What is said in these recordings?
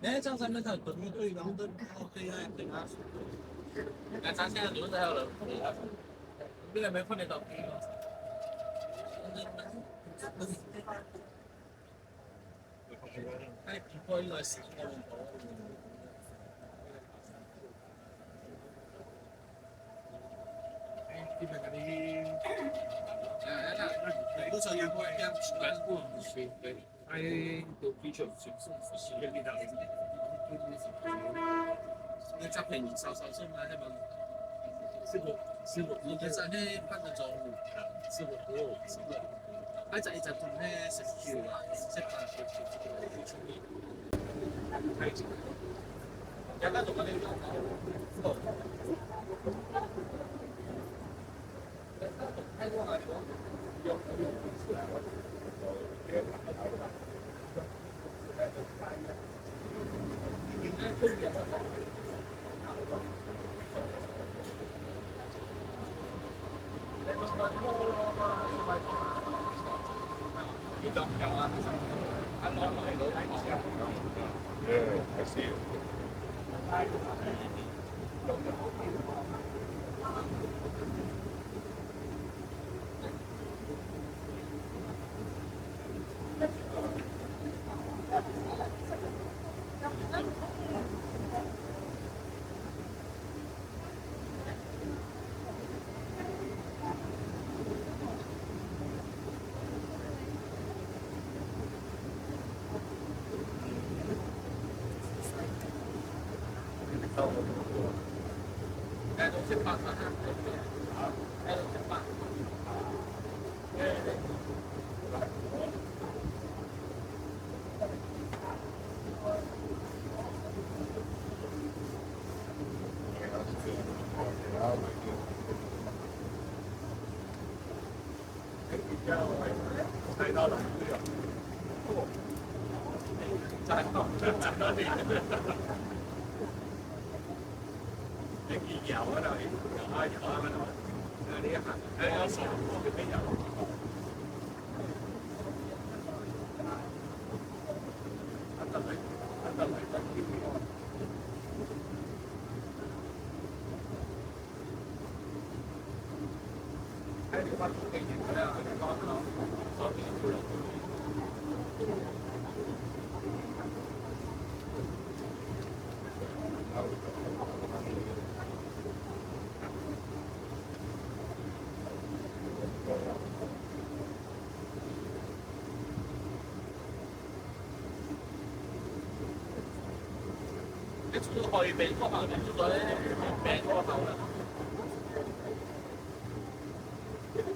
哎，这样咱们看本队对狼的可以啊，对啊。那咱现在留在了，这个没碰得到。哎，不好意思，基本上你，多少年过一样，全部对，还都比较轻松，是个力量。你作品稍稍送来那么，是我，你在那半个钟，是我，还在一直同那食住啊，食飯食出面，係，有間同我哋講，Yeah, I see it.去美國行，出咗美國行啦。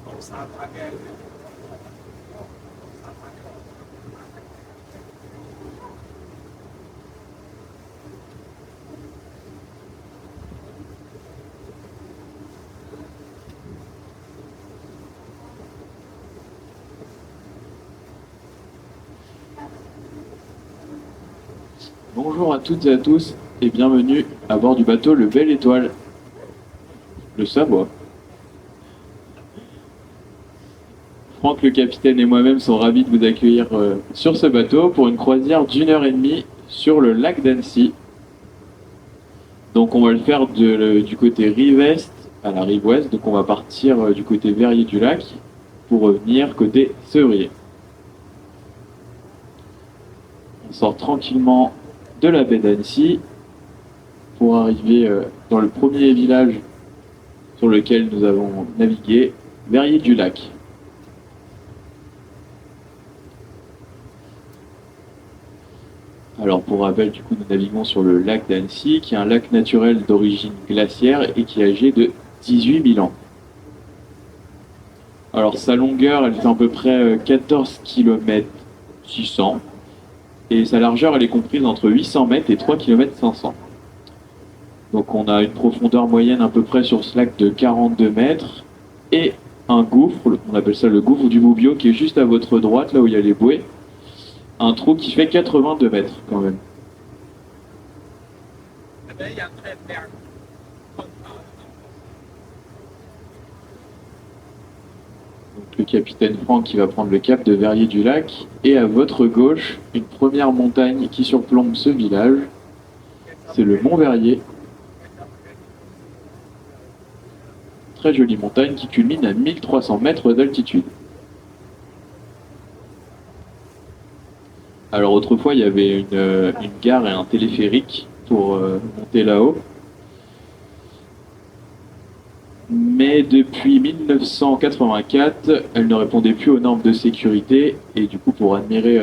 冇沙發嘅。Bonjour à toutes et à tous et bienvenue à bord du bateau Le Belle Étoile, le Savoie. Franck le capitaine et moi-même sont ravis de vous accueillir sur ce bateau pour une croisière d'1 h 30 sur le lac d'Annecy. Donc on va le faire du côté rive est à la rive ouest, donc on va partir du côté Verrier du lac pour revenir côté Sevrier. On sort tranquillement de la baie d'Annecy pour arriver dans le premier village sur lequel nous avons navigué, Verrier-du-Lac. Alors pour rappel, du coup, nous naviguons sur le lac d'Annecy, qui est un lac naturel d'origine glaciaire et qui est âgé de 18 000 ans. Alors sa longueur, elle fait à peu près 14 km 600 et sa largeur, elle est comprise entre 800 mètres et 3 km 500. Donc on a une profondeur moyenne à peu près sur ce lac de 42 mètres et un gouffre, on appelle ça le gouffre du Boubio, qui est juste à votre droite, là où il y a les bouées. Un trou qui fait 82 mètres quand même. Donc, le capitaine Franck qui va prendre le cap de Verrier-du-Lac. Et à votre gauche, une première montagne qui surplombe ce village. C'est le Mont Verrier. Très jolie montagne qui culmine à 1300 mètres d'altitude. Alors autrefois, il y avait une gare et un téléphérique pour monter là-haut. Mais depuis 1984, elle ne répondait plus aux normes de sécurité. Et du coup, pour admirer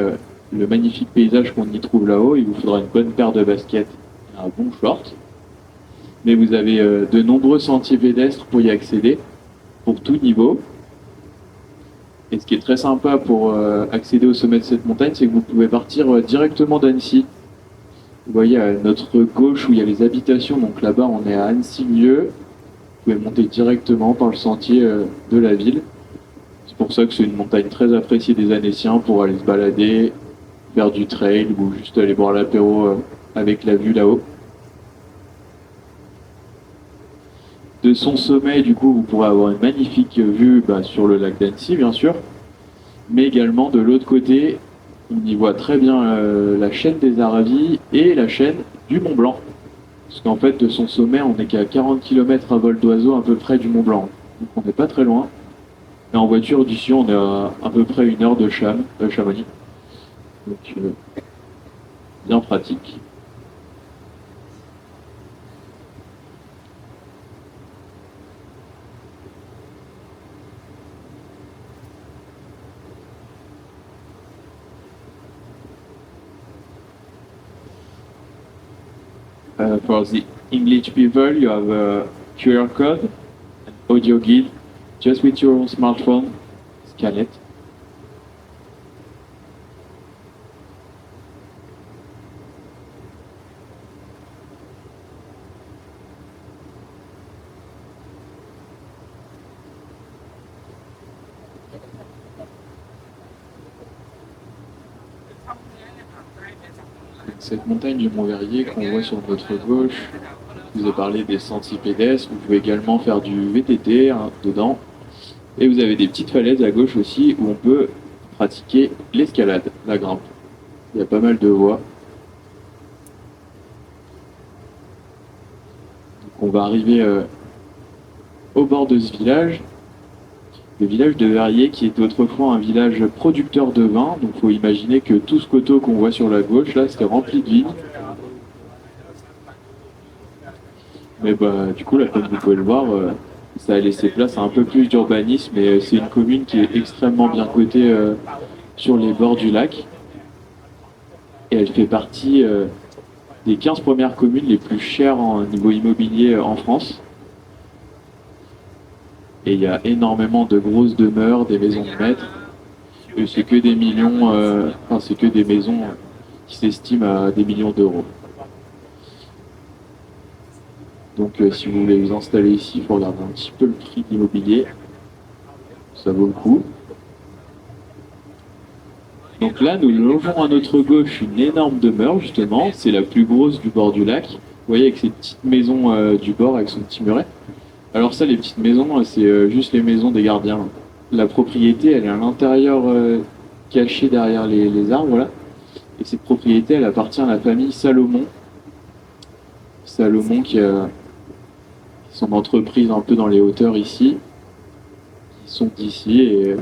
le magnifique paysage qu'on y trouve là-haut, il vous faudra une bonne paire de baskets et un bon short. Mais vous avez de nombreux sentiers pédestres pour y accéder, pour tout niveau. Et ce qui est très sympa pour accéder au sommet de cette montagne, c'est que vous pouvez partir directement d'Annecy. Vous voyez à notre gauche où il y a les habitations, donc là-bas on est à Annecy-Lieu. Vous pouvez monter directement par le sentier de la ville. C'est pour ça que c'est une montagne très appréciée des Annéciens pour aller se balader, faire du trail ou juste aller boire l'apéro avec la vue là-haut. De son sommet, du coup, vous pourrez avoir une magnifique vue sur le lac d'Annecy, bien sûr, mais également de l'autre côté, on y voit très bien la chaîne des Aravis et la chaîne du Mont Blanc. Parce qu'en fait, de son sommet, on n'est qu'à 40 km à vol d'oiseau à peu près du Mont Blanc. Donc on n'est pas très loin. Et en voiture, d'ici, on est à peu près 1 heure de Chamonix. Donc, bien pratique. For the English people, you have a QR code, an audio guide, just with your smartphone, scan it. Cette montagne du Mont Verrier qu'on voit sur notre gauche, je vous ai parlé des sentiers pédestres, vous pouvez également faire du VTT dedans. Et vous avez des petites falaises à gauche aussi où on peut pratiquer l'escalade, la grimpe. Il y a pas mal de voies. Donc on va arriver au bord de ce village. Le village de Verrier qui était autrefois un village producteur de vin. Donc il faut imaginer que tout ce coteau qu'on voit sur la gauche, là, c'était rempli de vignes. Mais du coup, là, comme vous pouvez le voir, ça a laissé place à un peu plus d'urbanisme. Et c'est une commune qui est extrêmement bien cotée sur les bords du lac. Et elle fait partie des 15 premières communes les plus chères en niveau immobilier en France. Et il y a énormément de grosses demeures, des maisons de maître. Et c'est que des millions, c'est que des maisons qui s'estiment à des millions d'euros. Donc si vous voulez vous installer ici, il faut regarder un petit peu le prix de l'immobilier. Ça vaut le coup. Donc là, nous longeons à notre gauche une énorme demeure, justement. C'est la plus grosse du bord du lac. Vous voyez, avec ces petites maisons du bord, avec son petit muret. Alors ça, les petites maisons, c'est juste les maisons des gardiens. La propriété, elle est à l'intérieur, cachée derrière les arbres, là. Et cette propriété, elle appartient à la famille Salomon. Salomon qui a son entreprise un peu dans les hauteurs ici, qui sont d'ici et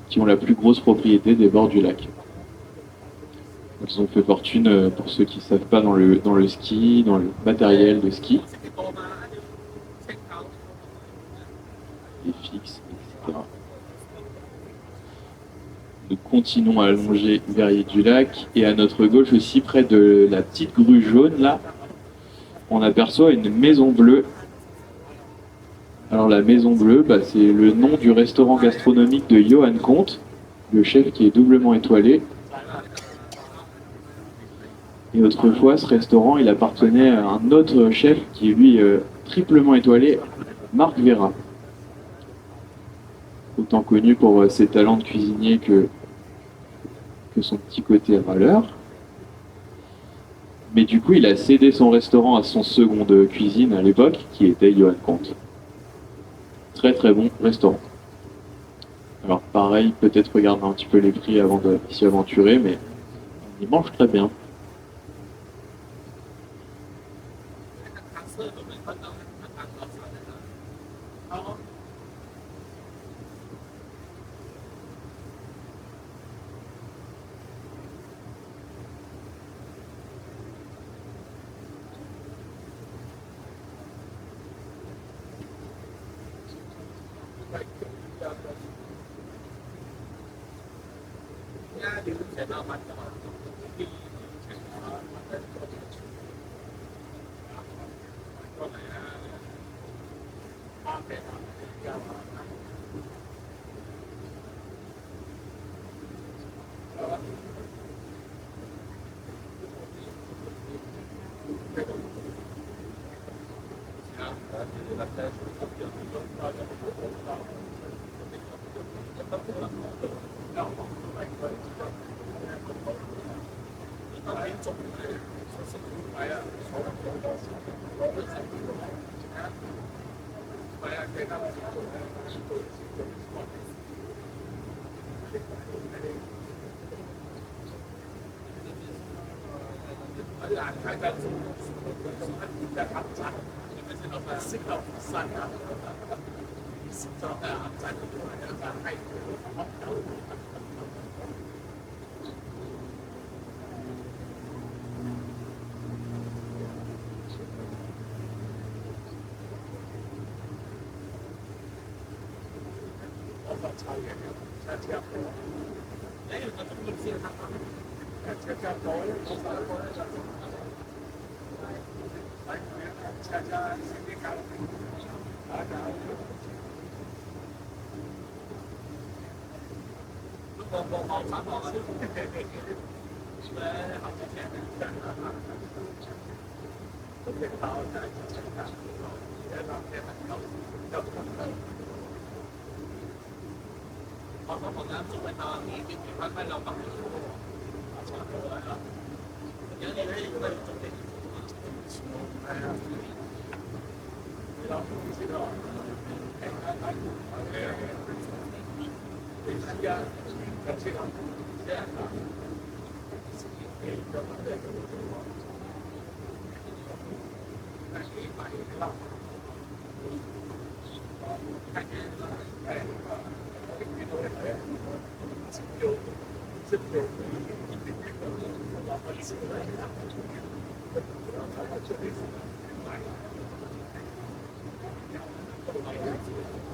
qui ont la plus grosse propriété des bords du lac. Ils ont fait fortune, pour ceux qui ne savent pas, dans le ski, dans le matériel de ski, ที่โตมาเช็คเอาท์ les fixes, etc. Nous continuons à longer Verrier du Lac et à notre gauche aussi, près de la petite grue jaune là, on aperçoit une maison bleue. Alors la maison bleue, bah, c'est le nom du restaurant gastronomique de Johan Comte, le chef qui est doublement étoilé. Et autrefois, ce restaurant, il appartenait à un autre chef qui est lui triplement étoilé, Marc Vera. Autant connu pour ses talents de cuisinier que son petit côté râleur. Mais du coup, il a cédé son restaurant à son second de cuisine à l'époque, qui était Johan Comte. Très très bon restaurant. Alors pareil, peut-être regarder un petit peu les prix avant de s'y aventurer, mais il mange très bien. ทางเซอร์ก็เหมือนเขาต้องทางเราสั่งนะครับเขา Thank you.